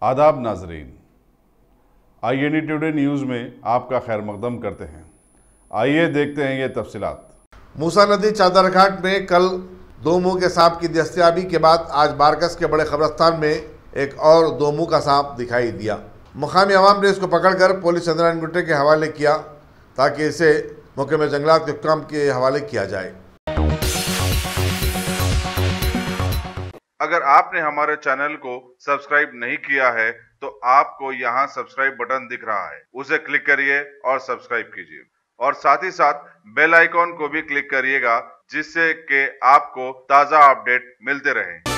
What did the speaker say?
आदाब नाजरीन, INE today news में आपका खैर मकदम करते हैं। आइए देखते हैं ये तफसीलात। मूसा नदी चादरघाट में कल 2 मुंह के सांप की दस्तयाबी के बाद आज बारकस के बड़े कब्रिस्तान में एक और 2 मुंह का सांप दिखाई दिया। मुकामी अवाम ने इसको पकड़कर पुलिस चंद्रायन गुट्टे के हवाले किया ताकि इसे महकमे जंगलात के हुक्काम के हवाले किया जाए। अगर आपने हमारे चैनल को सब्सक्राइब नहीं किया है तो आपको यहाँ सब्सक्राइब बटन दिख रहा है, उसे क्लिक करिए और सब्सक्राइब कीजिए और साथ ही साथ बेल आइकॉन को भी क्लिक करिएगा जिससे कि आपको ताज़ा अपडेट मिलते रहें।